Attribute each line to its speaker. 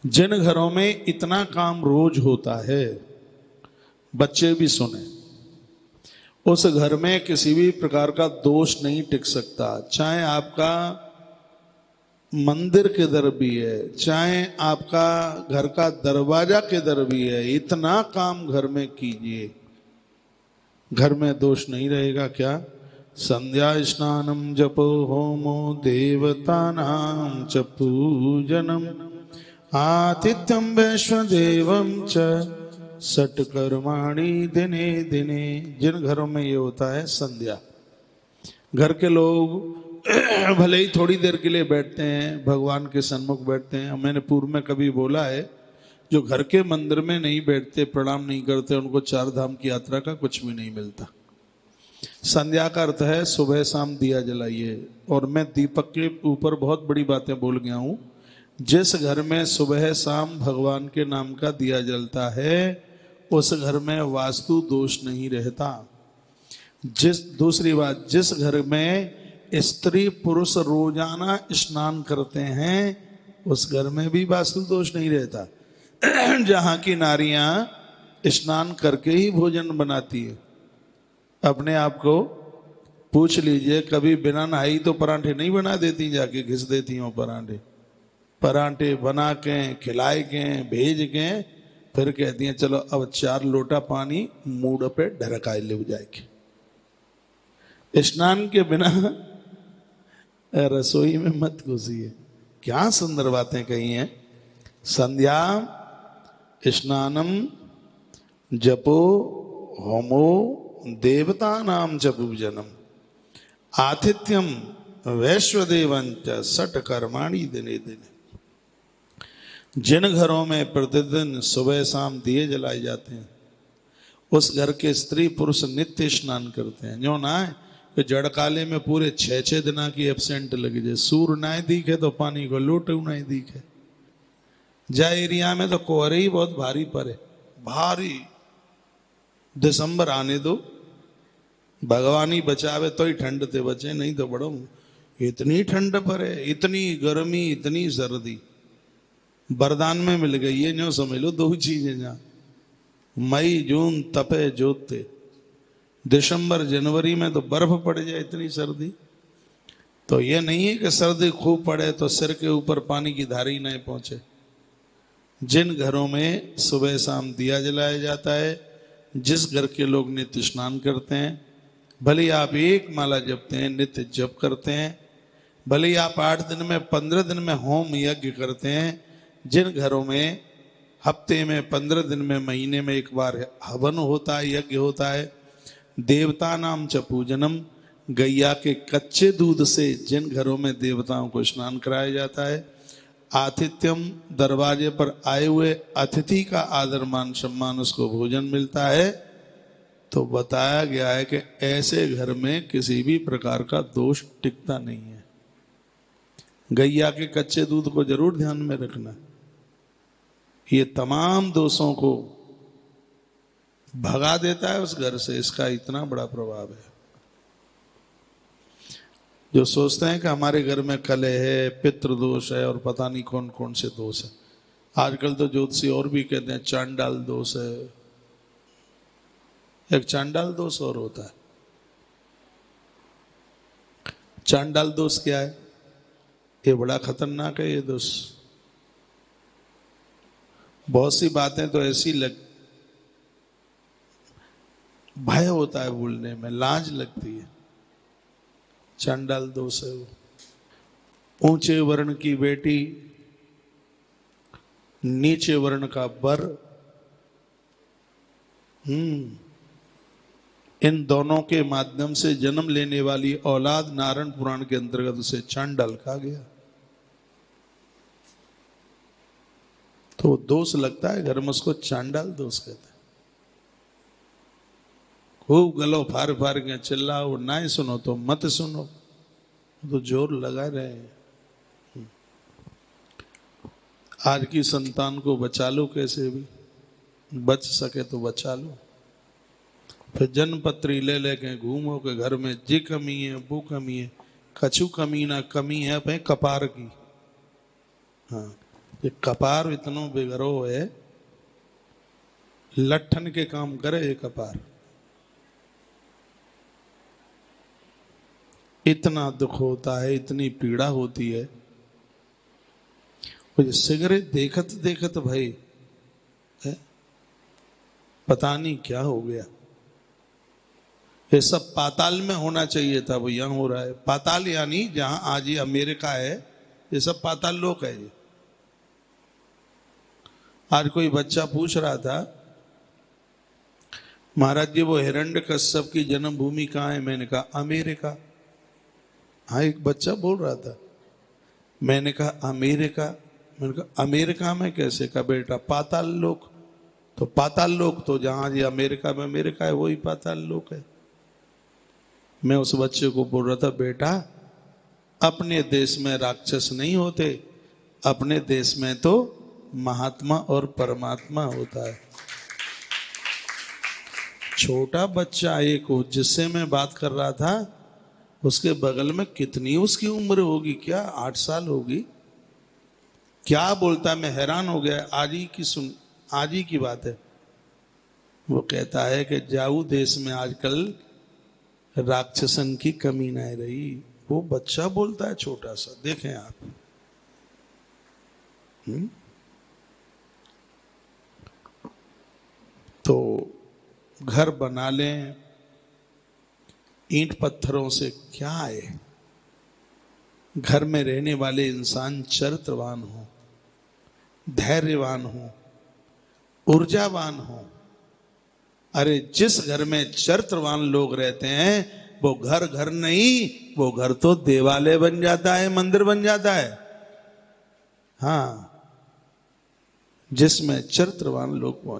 Speaker 1: जिन घरों में इतना काम रोज होता है, बच्चे भी सुने, उस घर में किसी भी प्रकार का दोष नहीं टिक सकता। चाहे आपका मंदिर किधर भी है, चाहे आपका घर का दरवाजा किधर भी है, इतना काम घर में कीजिए, घर में दोष नहीं रहेगा। क्या? संध्या स्नानम जपो होमो देवतानां च पूजनम आतिथ्यम वैश्वदेवम च सटकर्माणि दिने दिने। जिन घरों में ये होता है संध्या, घर के लोग भले ही थोड़ी देर के लिए बैठते हैं, भगवान के सन्मुख बैठते हैं। मैंने पूर्व में कभी बोला है, जो घर के मंदिर में नहीं बैठते, प्रणाम नहीं करते, उनको चार धाम की यात्रा का कुछ भी नहीं मिलता। संध्या का अर्थ है सुबह शाम दिया जलाइए। और मैं दीपक के ऊपर बहुत बड़ी बातें बोल गया हूं। जिस घर में सुबह शाम भगवान के नाम का दिया जलता है, उस घर में वास्तु दोष नहीं रहता। दूसरी बात, जिस घर में स्त्री पुरुष रोजाना स्नान करते हैं, उस घर में भी वास्तु दोष नहीं रहता। जहां की नारियां स्नान करके ही भोजन बनाती है। अपने आप को पूछ लीजिए, कभी बिना नहाई तो परांठे नहीं बना देती, जाके घिस देती हो परांठे बना के खिलाए के भेज के, फिर कहती हैं चलो अब 4 लोटा पानी मूड पे ढरकाए ले जाएगी। स्नान के बिना रसोई में मत घुसिए। क्या सुंदर बातें कही हैं। संध्या स्नानम जपो होमो देवता नाम च पूजनम आतिथ्यम वैश्वदेवंच सट कर्माणि दिने दिने। जिन घरों में प्रतिदिन सुबह शाम दिए जलाए जाते हैं, उस घर के स्त्री पुरुष नित्य स्नान करते हैं। जो ना है कि जड़काले में पूरे 6-6 दिना की एब्सेंट लगी जाए, सूर ना दिखे तो पानी को लोटे ना दिखे। जा एरिया में तो कोहरे ही बहुत भारी पड़े, भारी। दिसंबर आने दो, भगवान ही बचावे तो ही ठंड ते बचे, नहीं तो बड़ो इतनी ठंड पड़े, इतनी गर्मी, इतनी सर्दी बरदान में मिल गई है। जो समझ लो 2 चीजें, जहां मई जून तपे जोते, दिसंबर जनवरी में तो बर्फ पड़ जाए, इतनी सर्दी। तो ये नहीं है कि सर्दी खूब पड़े तो सिर के ऊपर पानी की धारी नहीं पहुंचे। जिन घरों में सुबह शाम दिया जलाया जाता है, जिस घर के लोग नित्य स्नान करते हैं, भले आप 1 माला जपते हैं, नित्य जप करते हैं, भले आप 8 दिन में 15 दिन में होम यज्ञ करते हैं, जिन घरों में हफ्ते में 15 दिन में महीने में 1 बार हवन होता है, यज्ञ होता है, देवता नाम च पूजनम, गैया के कच्चे दूध से जिन घरों में देवताओं को स्नान कराया जाता है, आतिथ्यम, दरवाजे पर आए हुए अतिथि का आदर मान सम्मान, उसको भोजन मिलता है। तो बताया गया है कि ऐसे घर में किसी भी प्रकार का दोष टिकता नहीं है। गैया के कच्चे दूध को जरूर ध्यान में रखना, ये तमाम दोषों को भगा देता है उस घर से। इसका इतना बड़ा प्रभाव है। जो सोचते हैं कि हमारे घर में कलह है, पितृ दोष है और पता नहीं कौन कौन से दोष है। आजकल तो ज्योतिषी और भी कहते हैं चांडाल दोष है। एक चांडाल दोष और होता है। चांडाल दोष क्या है? ये बड़ा खतरनाक है ये दोष। बहुत सी बातें तो ऐसी भय होता है बोलने में, लाज लगती है। चांडाल दोष है वो। ऊंचे वर्ण की बेटी, नीचे वर्ण का बर, इन दोनों के माध्यम से जन्म लेने वाली औलाद नारायण पुराण के अंतर्गत उसे चांडाल कहा गया। तो दोष लगता है घर में, उसको चांडाल दोष कहते हैं। खूब गलो फार फार के चिल्लाओ, ना ही सुनो तो मत सुनो, तो जोर लगा रहे हैं। आज की संतान को बचा लो, कैसे भी बच सके तो बचा लो। फिर जन्मपत्री ले लेके घूमो के घर में जी कमी है, वो कमी है। कछु कमी ना कमी है भाई कपार की। हाँ, ये कपार इतनो बिगड़ो है, लट्ठन के काम करे ये कपार। इतना दुख होता है, इतनी पीड़ा होती है। वो सिगरेट देखत देखत भाई है? पता नहीं क्या हो गया। ये सब पाताल में होना चाहिए था, वो यहां हो रहा है। पाताल यानी जहां आज ये अमेरिका है, ये सब पाताल लोक है। ये आज कोई बच्चा पूछ रहा था, महाराज जी वो हिरण्यकश्यप की जन्मभूमि कहाँ है? मैंने कहा अमेरिका। हाँ, एक बच्चा बोल रहा था। मैंने कहा अमेरिका? मैंने कहा अमेरिका में कैसे? कहा बेटा पाताल लोक। तो पाताल लोक तो जहां ये अमेरिका में अमेरिका है वही पाताल लोक है। मैं उस बच्चे को बोल रहा था, बेटा अपने देश में राक्षस नहीं होते, अपने देश में तो महात्मा और परमात्मा होता है। छोटा बच्चा एक जिससे मैं बात कर रहा था, उसके बगल में कितनी उसकी उम्र होगी? क्या 8 साल होगी? क्या बोलता है, मैं हैरान हो गया। आज ही की बात है। वो कहता है कि जाऊ देश में आजकल राक्षसन की कमी नहीं रही। वो बच्चा बोलता है, छोटा सा। देखें आप। तो घर बना लें ईंट पत्थरों से, क्या है? घर में रहने वाले इंसान चरित्रवान हो, धैर्यवान हो, ऊर्जावान हो। अरे जिस घर में चरित्रवान लोग रहते हैं वो घर घर नहीं, वो घर तो देवालय बन जाता है, मंदिर बन जाता है। हाँ, जिसमें चरित्रवान लोग